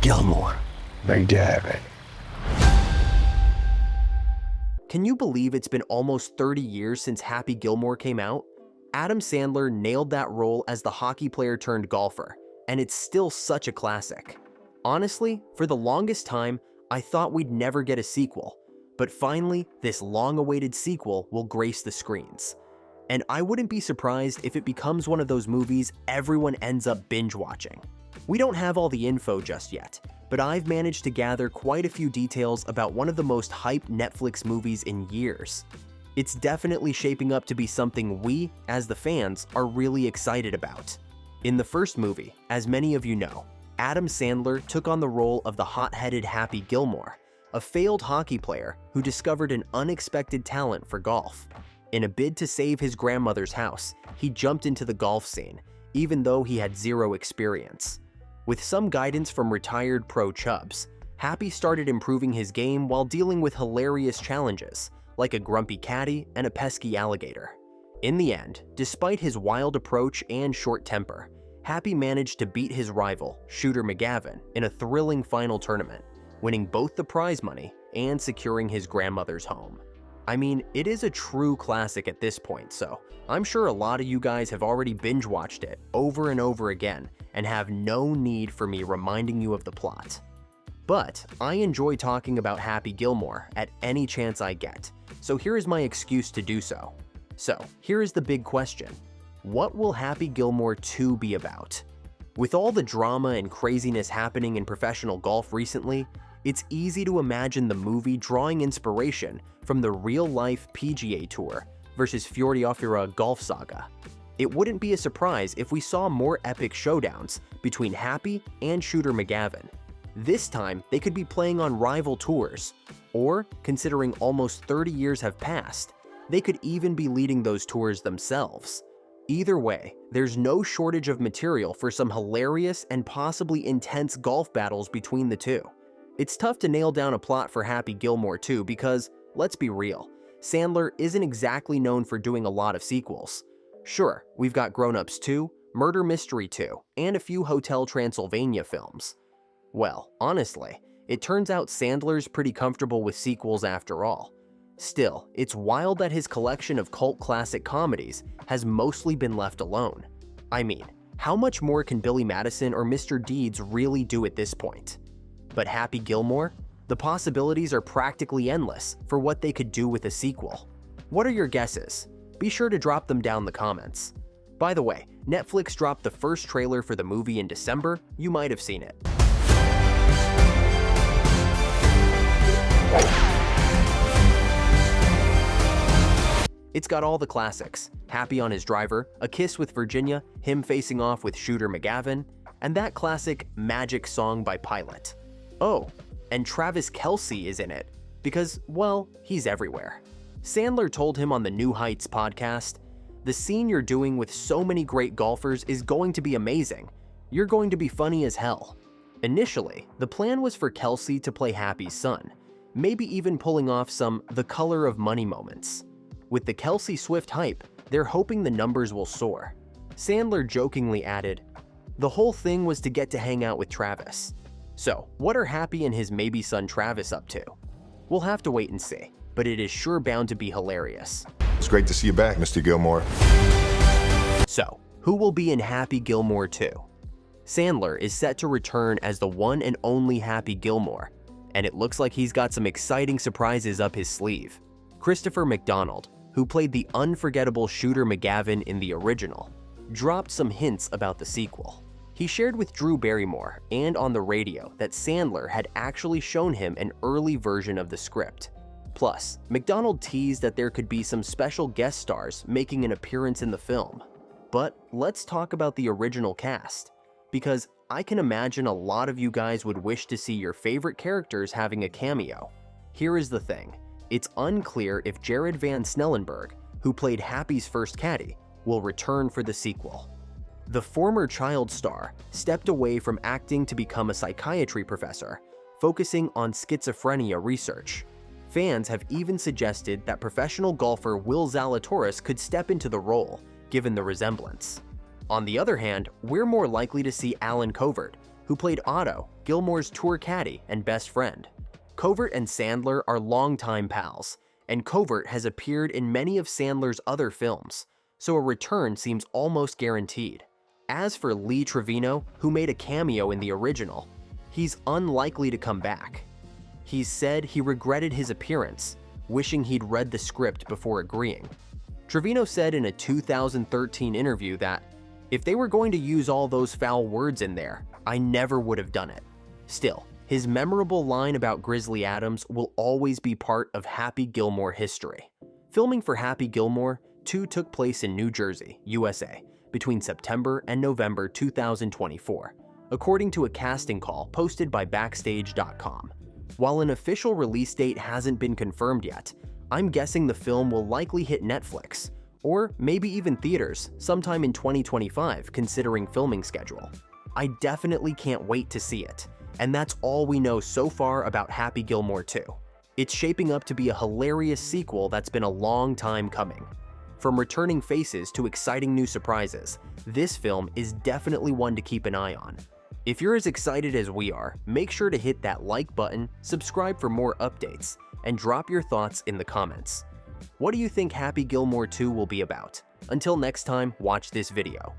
Gilmore. Make that happen. Can you believe it's been almost 30 years since Happy Gilmore came out? Adam Sandler nailed that role as the hockey player turned golfer, and it's still such a classic. Honestly, for the longest time, I thought we'd never get a sequel, but finally, this long-awaited sequel will grace the screens. And I wouldn't be surprised if it becomes one of those movies everyone ends up binge-watching. We don't have all the info just yet, but I've managed to gather quite a few details about one of the most hyped Netflix movies in years. It's definitely shaping up to be something we, as the fans, are really excited about. In the first movie, as many of you know, Adam Sandler took on the role of the hot-headed Happy Gilmore, a failed hockey player who discovered an unexpected talent for golf. In a bid to save his grandmother's house, he jumped into the golf scene, even though he had zero experience. With some guidance from retired pro Chubbs, Happy started improving his game while dealing with hilarious challenges, like a grumpy caddy and a pesky alligator. In the end, despite his wild approach and short temper, Happy managed to beat his rival, Shooter McGavin, in a thrilling final tournament, winning both the prize money and securing his grandmother's home. I mean, it is a true classic at this point, so I'm sure a lot of you guys have already binge-watched it over and over again and have no need for me reminding you of the plot. But I enjoy talking about Happy Gilmore at any chance I get, so here is my excuse to do so. So, here is the big question. What will Happy Gilmore 2 be about? With all the drama and craziness happening in professional golf recently, it's easy to imagine the movie drawing inspiration from the real-life PGA Tour versus Fjordiafjøra golf saga. It wouldn't be a surprise if we saw more epic showdowns between Happy and Shooter McGavin. This time, they could be playing on rival tours, or, considering almost 30 years have passed, they could even be leading those tours themselves. Either way, there's no shortage of material for some hilarious and possibly intense golf battles between the two. It's tough to nail down a plot for Happy Gilmore 2 because, let's be real, Sandler isn't exactly known for doing a lot of sequels. Sure, we've got Grown Ups 2, Murder Mystery 2, and a few Hotel Transylvania films. Well, honestly, it turns out Sandler's pretty comfortable with sequels after all. Still, it's wild that his collection of cult classic comedies has mostly been left alone. I mean, how much more can Billy Madison or Mr. Deeds really do at this point? But Happy Gilmore? The possibilities are practically endless for what they could do with a sequel. What are your guesses? Be sure to drop them down in the comments. By the way, Netflix dropped the first trailer for the movie in December. You might have seen it. It's got all the classics: Happy on his driver, a kiss with Virginia, him facing off with Shooter McGavin, and that classic Magic song by Pilot. Oh, and Travis Kelce is in it, because, well, he's everywhere. Sandler told him on the New Heights podcast, "The scene you're doing with so many great golfers is going to be amazing. You're going to be funny as hell." Initially, the plan was for Kelce to play Happy's son, maybe even pulling off some The Color of Money moments. With the Kelce Swift hype, they're hoping the numbers will soar. Sandler jokingly added, "The whole thing was to get to hang out with Travis." So, what are Happy and his maybe son Travis up to? We'll have to wait and see, but it is sure bound to be hilarious. It's great to see you back, Mr. Gilmore. So, who will be in Happy Gilmore 2? Sandler is set to return as the one and only Happy Gilmore, and it looks like he's got some exciting surprises up his sleeve. Christopher McDonald, who played the unforgettable Shooter McGavin in the original, dropped some hints about the sequel. He shared with Drew Barrymore and on the radio that Sandler had actually shown him an early version of the script. Plus, McDonald teased that there could be some special guest stars making an appearance in the film. But let's talk about the original cast, because I can imagine a lot of you guys would wish to see your favorite characters having a cameo. Here is the thing. It's unclear if Jared Van Snellenberg, who played Happy's first caddy, will return for the sequel. The former child star stepped away from acting to become a psychiatry professor, focusing on schizophrenia research. Fans have even suggested that professional golfer Will Zalatoris could step into the role, given the resemblance. On the other hand, we're more likely to see Alan Covert, who played Otto, Gilmore's tour caddy and best friend. Covert and Sandler are longtime pals, and Covert has appeared in many of Sandler's other films, so a return seems almost guaranteed. As for Lee Trevino, who made a cameo in the original, he's unlikely to come back. He's said he regretted his appearance, wishing he'd read the script before agreeing. Trevino said in a 2013 interview that, "If they were going to use all those foul words in there, I never would have done it." Still, his memorable line about Grizzly Adams will always be part of Happy Gilmore history. Filming for Happy Gilmore 2 took place in New Jersey, USA, between September and November 2024, according to a casting call posted by Backstage.com. While an official release date hasn't been confirmed yet, I'm guessing the film will likely hit Netflix, or maybe even theaters, sometime in 2025 considering filming schedule. I definitely can't wait to see it, and that's all we know so far about Happy Gilmore 2. It's shaping up to be a hilarious sequel that's been a long time coming. From returning faces to exciting new surprises, this film is definitely one to keep an eye on. If you're as excited as we are, make sure to hit that like button, subscribe for more updates, and drop your thoughts in the comments. What do you think Happy Gilmore 2 will be about? Until next time, watch this video.